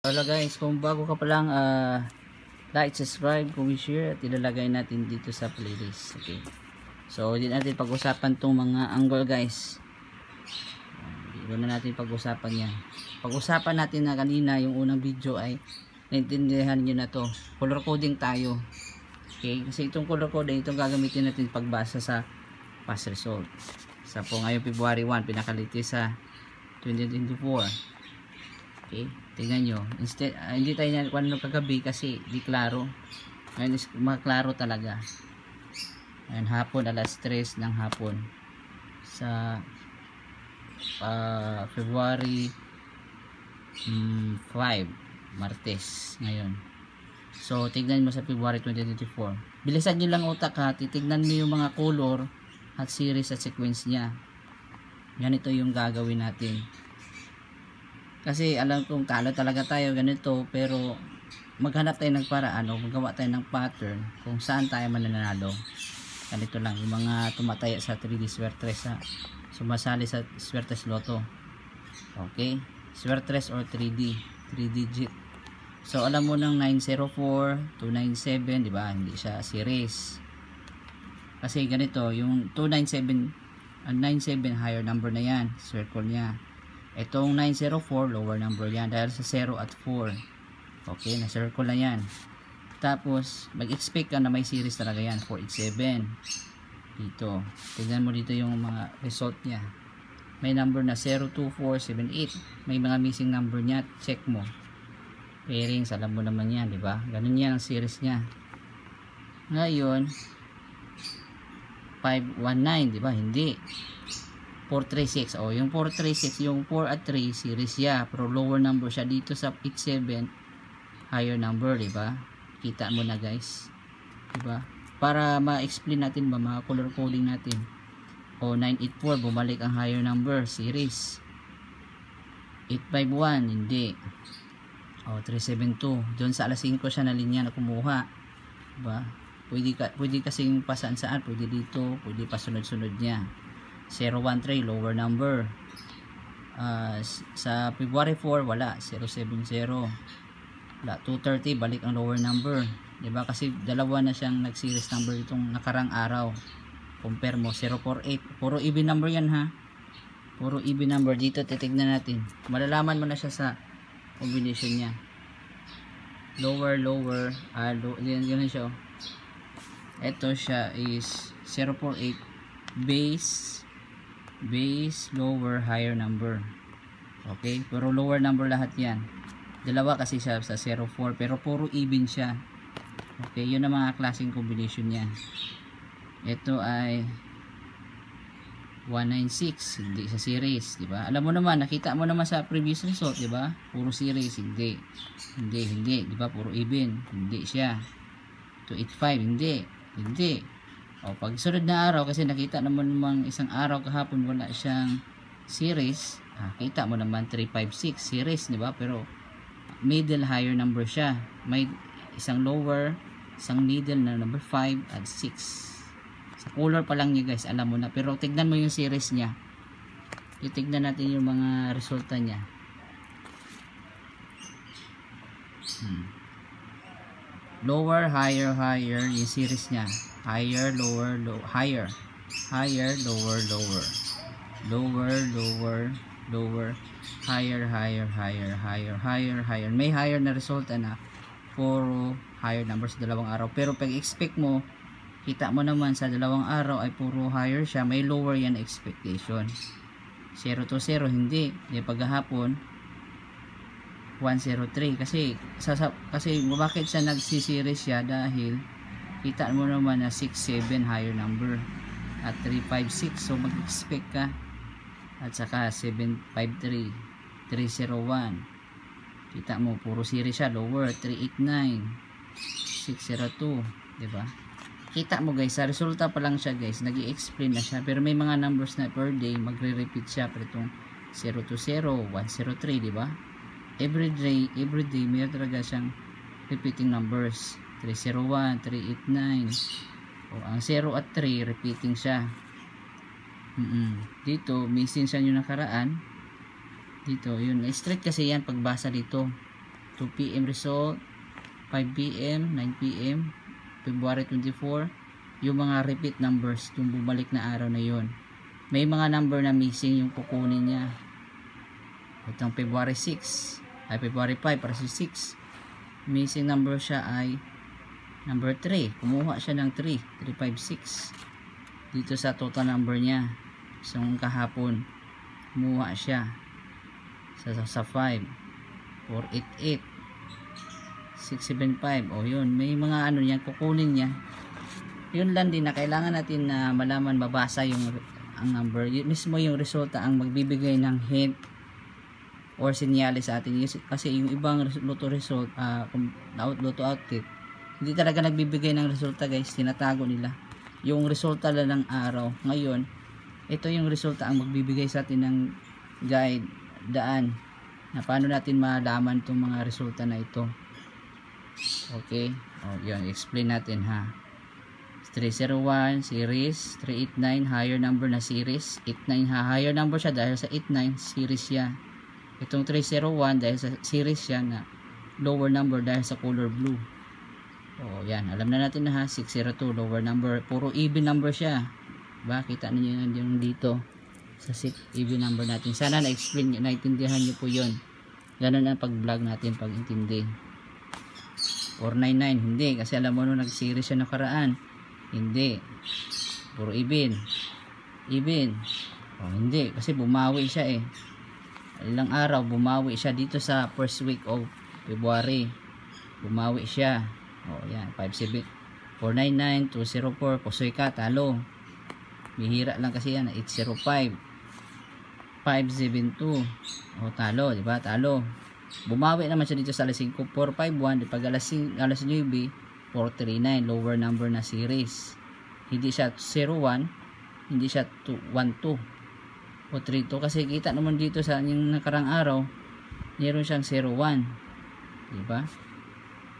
Hello guys, kung bago ka pa lang, like, subscribe, comment, share at ilalagay natin dito sa playlist. Okay. So, hindi natin pag-usapan tong mga angle guys. Hindi na natin pag-usapan yan. Pag-usapan natin na kanina, yung unang video ay naintindihan nyo na to. Color coding tayo. Okay, kasi itong color coding, itong gagamitin natin pagbasa sa past result. Sa po ngayon February 1, pinakaliti sa 2024. Okay, tingnan nyo. Instead, hindi tayo na kung ano kagabi kasi di klaro. Ngayon is maklaro talaga. Ngayon hapon, alas 3 ng hapon. Sa February 5, Martes ngayon. So, tignan mo sa February 2024. Bilisan nyo lang utak ha. Titignan mo yung mga color at series at sequence nya. Ganito yung gagawin natin. Kasi alam kong talo talaga tayo ganito, pero maghanap tayo ng paraan o magawa tayo ng pattern kung saan tayo mananalo. Ganito lang yung mga tumataya sa 3D Swertres ha. Sumasali sa Swertres Lotto. Okay, Swertres or 3D 3 digit. So alam mo ng 904 297, di ba? Hindi siya series. Kasi ganito, yung 297 97 higher number na yan, circle niya. Itong 904 lower number yan dahil sa 0 at 4. Okay, na circle na yan. Tapos mag-expect ka na may series talaga yan, 487. Dito, tignan mo dito yung mga result niya. May number na 02478. May mga missing number niya, check mo. Pairings, alam mo naman yan, di ba? Ganun yan ang series niya. Ngayon 519, di ba? Hindi. 436. Oh, yung 436, yung 4 at 3 series siya, pero lower number siya dito sa 87, higher number, di ba? Kita mo na, guys. Di ba? Para ma-explain natin ba mga color coding natin. O 984, bumalik ang higher number series. 851, hindi. O 372, doon sa alas 5 siya na linya na kumuha. Di ba? Pwede kasing pasaan saan, pwede dito, pwede pa sunod-sunod niya. 013 lower number. Sa February 4 wala, 070. Wala, 230 balik ang lower number. 'Di ba? Kasi dalawa na siyang nag-series number itong nakarang araw. Compare mo 048. Puro even number 'yan ha. Puro even number dito, titingnan natin. Malalaman mo na siya sa combination niya. Lower, yan siya. Ito siya is 048 base, lower, higher number. Okay, pero lower number lahat yan. Dalawa kasi siya sa 04, pero puro even siya. Okay, yun ang mga klaseng combination niya. Ito ay 196, hindi sa series, di ba? Alam mo naman, nakita mo naman sa previous result, di ba? Puro series, hindi, di ba? Puro even, hindi siya. 285, hindi. O, pag sunod na araw, kasi nakita naman isang araw kahapon wala siyang series, kita mo naman 356 series, di ba? Pero middle, higher number siya. May isang lower, isang middle na number 5 at 6. Sa color pa lang niya guys, alam mo na. Pero tignan mo yung series niya. Titignan natin yung mga resulta niya. Lower, higher, yung series niya. Higher, lower, higher, lower, higher. May higher na resulta na puro higher numbers sa dalawang araw. Pero pag expect mo, kita mo naman sa dalawang araw ay puro higher siya, may lower yan expectation. 0 to 0 hindi. Paghapon 103 kasi bakit siya nagsi-series siya dahil kita mo naman na 67 higher number at 356, so mag-expect ka. At saka 753 301, kita mo puro series siya, lower 389 602, di ba? Kita mo guys, sa resulta pa lang siya guys, nag-i-explain na siya, pero may mga numbers na per day magre-repeat siya. Pero itong 020 103, di ba? Every day mayroon talaga siyang repeating numbers. 301, 389. O, ang 0 at 3 repeating siya. Dito missing siya yung nakaraan. Dito, yun, straight kasi yan pagbasa dito. 2 p.m. result, 5 p.m., 9 p.m., February 24. Yung mga repeat numbers, yung bumalik na araw na yon. May mga number na missing yung kukunin niya. Itong February 6 ay February 5 para sa 6. Missing number siya ay number 3. Kumuha siya ng 3, 356. Dito sa total number niya. So kahapon kumuha siya sa 5, 488, 675. O yun, may mga ano yan kukunin niya. Yun lang din na kailangan natin na malaman, mabasa yung ang number. Yun mismo yung resulta ang magbibigay ng hint or sinyales sa atin. Kasi yung ibang Lotto result, Lotto outfit, hindi talaga nagbibigay ng resulta guys, tinatago nila yung resulta lang ng araw. Ngayon, ito yung resulta ang magbibigay sa atin ng guide, daan na paano natin malaman itong mga resulta na ito. Okay, yun, explain natin ha. 301 series, 389 higher number na series, 89 higher number siya dahil sa 89 series siya. Itong 301 dahil sa series siya na lower number dahil sa color blue. Yan, alam na natin na ha. 602 lower number, puro even number siya. Diba? Kita niyo yung dito sa even number natin. Sana na-explain, naintindihan niyo po yun. Ganun ang pag-vlog natin, pag-intindi. 499 hindi, kasi alam mo nung nag-series siya nakaraan. Hindi, puro even. Hindi, kasi bumawi siya eh. Ilang araw bumawi siya dito sa first week of February. Bumawi siya. Yan, 57 499 204. Pusoy ka, talo. Bihira lang kasi yan. 805 572. Talo, di ba? Talo. Bumawi naman siya dito sa alas 5. 451. Pag alas 9 439 lower number na series. Hindi siya 01, hindi siya 12 o 32 kasi kita naman dito sa yung nakarang araw meron siyang 01, di ba?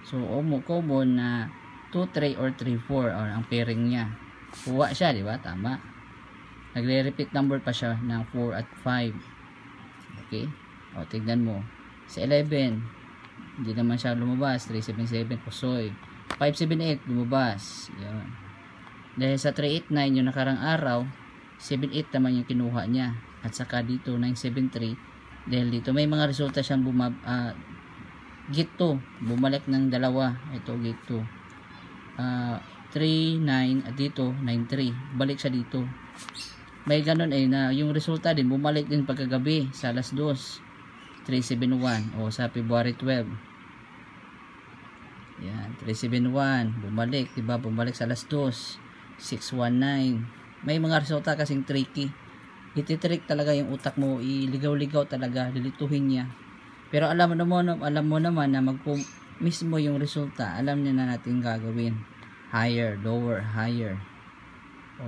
So common na 23 or 34 or ang pairing niya. Kuha siya, di ba? Tama. Nagre-repeat number pa siya ng 4 at 5. Okay? Tignan mo. Sa 11, hindi naman siya lumabas. 377, pusoy. 578, lumabas. Yan. Dahil sa 389, yung nakarang araw, 78 naman yung kinuha niya. At saka dito, 973. Dahil dito, may mga resulta siyang gate 2. Bumalik ng dalawa. Ito, gate 2. 39 at dito, 93. Balik siya dito. May ganun na yung resulta din, bumalik din pagkagabi sa alas 2. 371 sa February 12. Yan, 371 bumalik, diba? Bumalik sa alas 2. 619. May mga resulta kasing tricky. Ititrick talaga yung utak mo, iligaw-ligaw talaga, lilituhin niya. Pero alam mo naman na mismo yung resulta, alam niya na natin gagawin. Higher, lower, higher.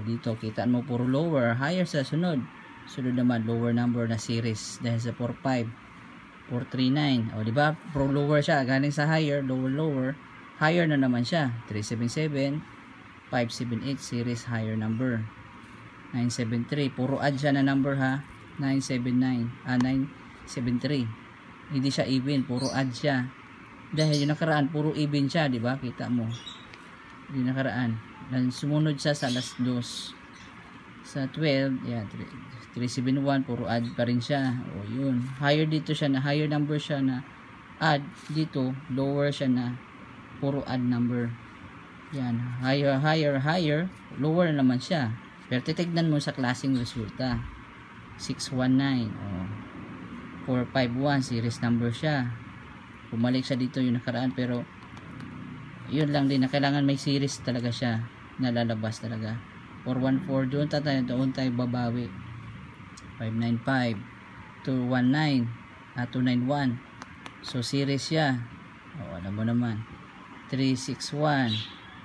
Dito kitaan mo puro lower, higher sa sunod. Sunod naman lower number na series dahil sa 45. 439. Diba? Pro lower siya. Galing sa higher, lower. Higher na naman siya. 377. 578 series higher number. 973. Puro add siya na number ha. 979. 973. Hindi siya even. Puro add siya. Dahil yung nakaraan, puro even siya. Diba? Kita mo. Yung nakaraan. Dan sumunod siya sa alas 2. Sa 12. Yan. 371 puro add pa rin siya. Yun. Higher dito siya na higher number siya na add, dito lower siya na puro add number. Yan, higher, lower na naman siya. Pero titignan mo sa klaseng resulta. 619 451 series number siya. Bumalik siya dito yung nakaraan, pero yun lang din na kailangan may series talaga siya na lalabas talaga. 414 doon tayo babawi. 595 219 291. So series siya. Alam mo naman. 361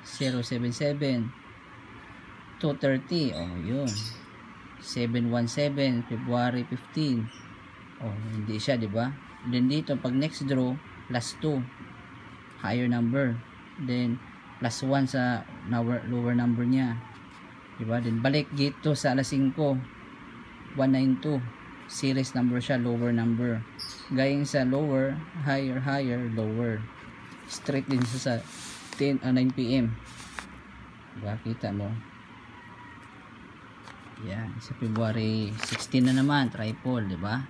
077 230. Yun. 717 February 15. Hindi siya, di ba? Then dito pag next draw plus 2 higher number. Then plus 1 sa lower number niya. Di ba? Then balik dito sa alas 5. 192 series number siya, lower number. Gayong sa lower, higher, higher, lower. Straight din sa 9 p.m. Diba? Kita mo. Yan. Sa February 16 na naman, triple, diba?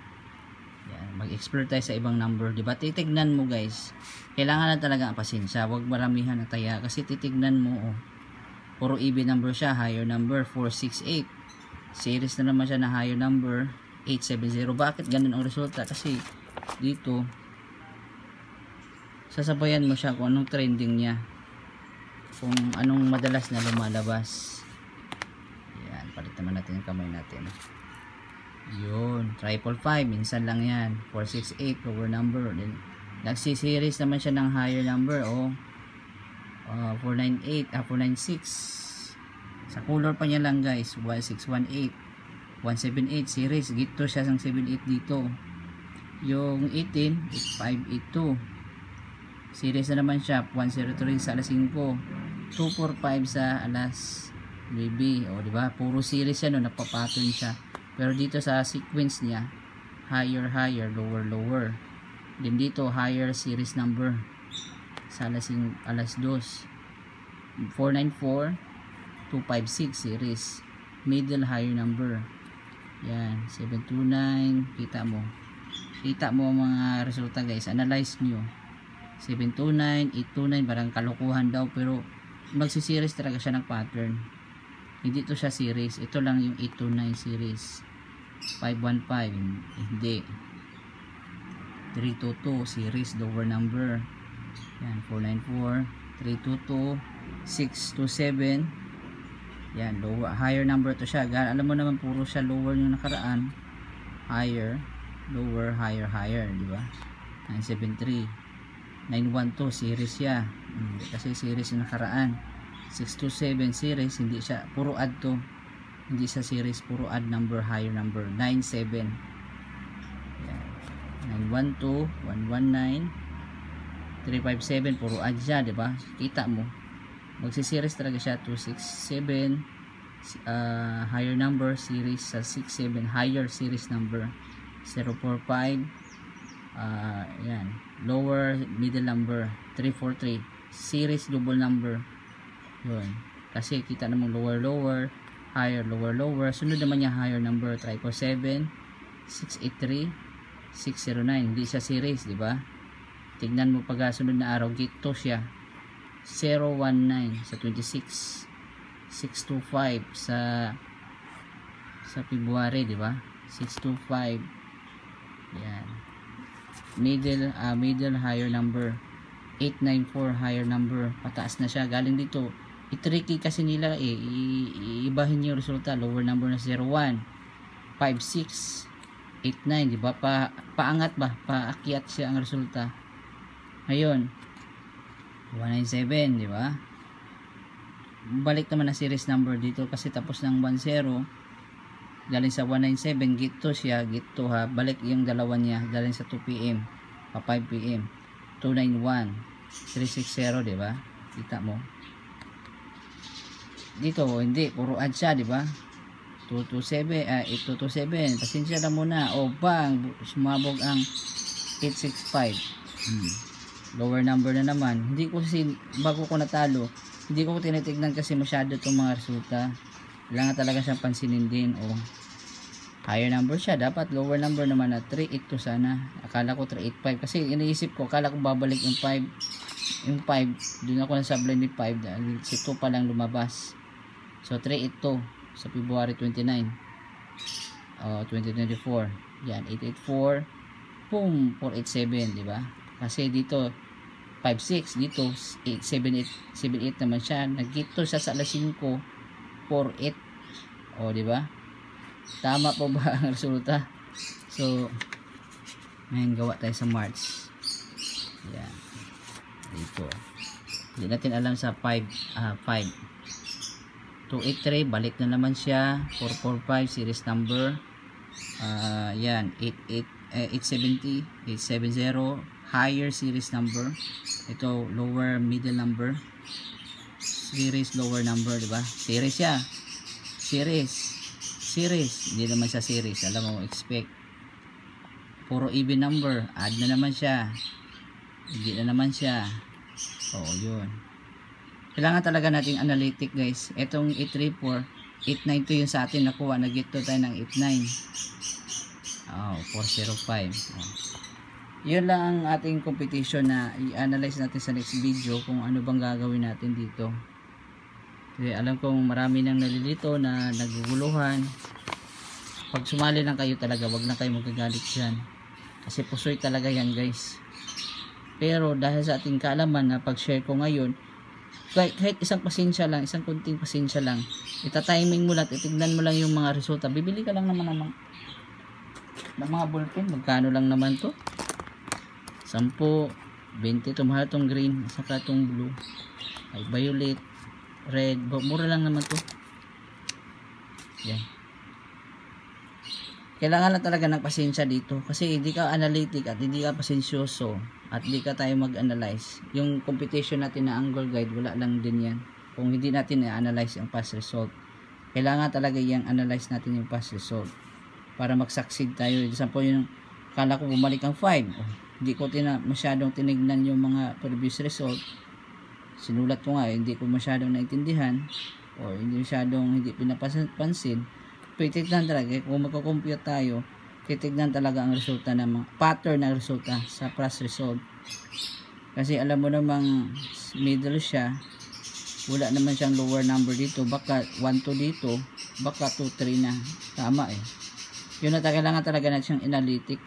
Yan. Mag-explore tayo sa ibang number, diba? Titignan mo guys. Kailangan na talaga ang pasensya. Huwag maramihan na taya. Kasi titignan mo, oh. Puro even number siya. Higher number, 468. Series na naman siya na higher number, 870. Bakit ganun ang resulta? Kasi dito, sasabayan mo siya kung anong trending niya. Kung anong madalas na lumalabas. Yan, palit naman natin yung kamay natin. Yun, triple 5, minsan lang yan. 468, lower number. Then, nagsiseries naman siya ng higher number, oh. 498, 496. Sa color pa niya lang guys, 1618, 178 series. Gito siya ng 78 dito. Yung 18, 8582. Series na naman siya, 103 sa alas 5. 245 sa alas 9. O, diba? Puro series yan, no? Nagpa-pattern siya. Pero dito sa sequence niya, higher, higher, lower, lower. Then dito, higher series number. Sa alas 2. 494, 256 series. Middle, higher number. Yan, 729. Kita mo. Kita mo ang mga resulta guys. Analyze nyo. 729, 829, parang kalokohan daw, pero magsiseries talaga siya ng pattern. Hindi to siya series. Ito lang yung 829 series. 515, hindi. 322 series, lower number. Yan, 494, 322, 627. Yan, lower, higher number to siya. Alam mo naman puro siya lower yung nakaraan. Higher, lower, higher, higher, di ba? 973, 912 series siya. Kasi series yung nakaraan. 627 series, hindi siya puro add to. Hindi siya series, puro add number, higher number. 97. Yan. 912, 119, 357, puro add siya, di ba? Kita mo. Magsi-series talaga siya. 267, higher number series sa 67, higher series number. 045, yan, lower middle number. 343 series double number. Yun, kasi kita namang lower lower, higher lower lower. Sunod naman niya higher number, 347, 683, 609. Hindi siya series, di ba? Tignan mo pag sunod na araw, gito siya. 019 sa 26, 625 sa February, di ba? 625. Yan. Middle higher number. 894 higher number. Pataas na siya. Galing dito. I-tricky kasi nila iibahin niyo yung resulta. Lower number na 01, 56, 89, di ba? Paangat ba? Paakyat siya ang resulta. Ngayon, 197, di ba? Balik naman na series number dito kasi tapos ng 10. Galing sa 197, gito siya, gito ha. Balik yung dalawa niya, galing sa 2 p.m. pa 5 p.m. 291, 360, di ba? Kita mo. Dito, hindi, puro add siya, di ba? 227, 8227. Pasensya na muna. O bang, sumabog ang 865. Lower number na naman. Hindi ko kasi, bago ko natalo, hindi ko tinitignan kasi masyado itong mga resulta. Kailangan talaga siyang pansinin din. O, higher number siya. Dapat lower number naman na 382 sana. Akala ko 385. Kasi iniisip ko, akala ko babalik yung 5. Yung 5, doon ako nasablay ni 5. Dahil si 2 pa lang lumabas. So, 382 sa February 29. 2024. Yan, 884. Boom, 487, di ba? Kasi dito, 56, dito, 78 naman siya. Nagkito siya sa alas 5, 48. O, di ba? Tama po ba ang resulta? So, ngayon gawa tayo sa March. Yan. Dito. Hindi natin alam sa 5. 283, balik na naman siya. 445, series number. Yan, 870, 870, higher series number. Ito, lower middle number. Series, lower number, di ba? Series siya. Series. Hindi naman siya series. Alam mo, expect. puro even number, add na naman siya, hindi na naman siya. So yun, kailangan talaga nating analytic guys. Etong 834, 892 yung sa atin nakuha, nag-get to tayo ng 89. 405. Yun lang ang ating competition na i-analyze natin sa next video kung ano bang gagawin natin dito. Kasi alam kong marami nang nalilito na naguguluhan. Pag sumali lang kayo talaga, wag na kayo magagalit dyan. Kasi pusoy talaga yan guys. Pero dahil sa ating kaalaman na pag-share ko ngayon, kahit isang pasensya lang, isang kunting pasensya lang, ita-timing mo lang, titignan mo lang yung mga resulta. Bibili ka lang naman ng mga ballpen. Magkano lang naman to? 10, 20 to, mahal tong green, saka tong blue, ay violet, red, mura lang naman to. Yan. Kailangan lang talaga ng pasensya dito kasi hindi ka analytic at hindi ka pasensyoso at hindi ka tayo mag-analyze. Yung competition natin na angle guide, wala lang din yan kung hindi natin i-analyze yung past result. Kailangan talaga yung analyze natin yung past result para mag-succeed tayo. Example, yung kala ko bumalik ang 5, hindi ko masyadong tinignan yung mga previous result. Sinulat ko nga, hindi ko masyadong naintindihan o hindi pinapansin. Titignan talaga, kung magko-compute tayo, titignan talaga ang resulta ng mga pattern na resulta sa past result. Kasi alam mo namang middle siya, wala naman siyang lower number dito, baka 1, 2 dito, baka 2, 3 na. Tama eh. Yun na kailangan talaga natin siyang analytic.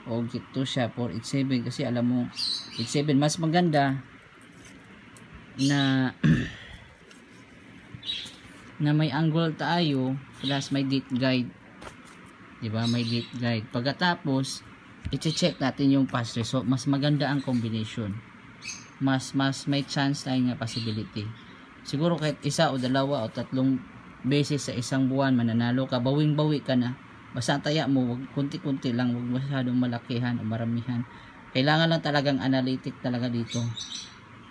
O get to siya 487 kasi alam mo 87 mas maganda na na may angle tayo plus may date guide, di ba? May date guide. Pagkatapos i-check natin yung past result, mas maganda ang combination, mas may chance tayo nga possibility. Siguro kahit isa o dalawa o tatlong beses sa isang buwan mananalo ka, bawing-bawi ka na. Basta taya mo, wag kunti-kunti lang, wag masyadong malakihan o maramihan. Kailangan lang talagang analytic talaga dito.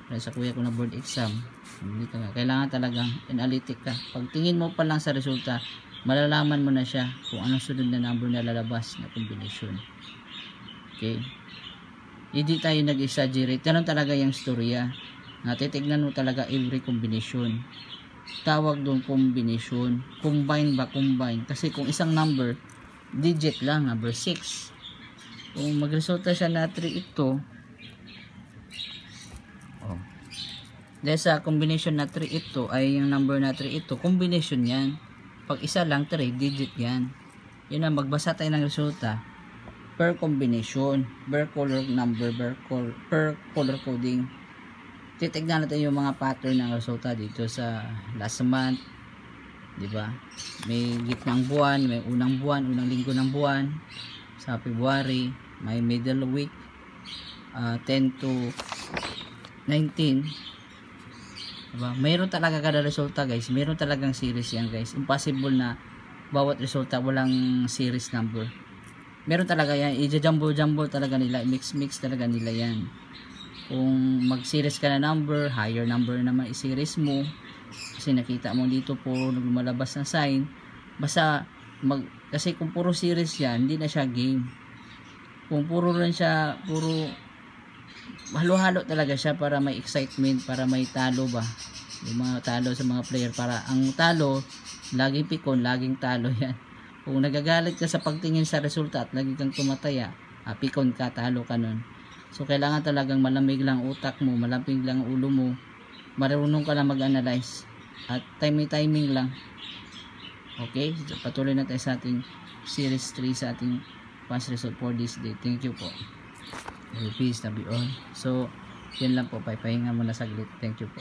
Kaya sa kuya ko na board exam, kailangan talagang analytic ka. Pag tingin mo pa lang sa resulta, malalaman mo na siya kung anong sunod na number na lalabas na combination. Okay? Hindi tayo nag-exaggerate. Ganun talaga yung storya. Natitignan mo talaga every combination. Tawag doon combination. Combine ba? Combine. Kasi kung isang number, digit lang, number 6. Kung magresulta siya na 3 ito, dahil sa combination na 3 ito, ay yung number na 3 ito, combination yan. Pag isa lang, 3, digit yan. Yun na, magbasa tayo ng resulta per combination, per color number, per color coding. Titignan natin yung mga pattern ng resulta dito sa last month, di ba? May gitnang buwan, may unang buwan, unang linggo ng buwan sa February, may middle week 10 to 19, diba? Mayroon talaga kada resulta guys, mayroon talagang series yan guys. Impossible na bawat resulta walang series number. Meron talaga yan, i-jumble talaga nila, mix talaga nila yan. Kung mag-series ka na number, higher number naman i-series mo. Kasi nakita mo dito po lumalabas na sign. Basta kasi kung puro series yan, hindi na siya game. Kung puro rin siya, puro halo-halo talaga siya para may excitement, para may talo ba. Yung mga talo sa mga player, para ang talo, laging pikon, laging talo yan. Kung nagagalit ka sa pagtingin sa resulta at lagi kang tumataya, pikon ka, talo ka nun. So kailangan talagang malamig lang utak mo, malamig lang ulo mo, marunong ka lang mag-analyze at timing lang. Okay, so, patuloy na tayo sa ating series 3 sa ating past result for this day. Thank you po. Peace, tabi all. So yan lang po, pahinga muna saglit. Thank you po.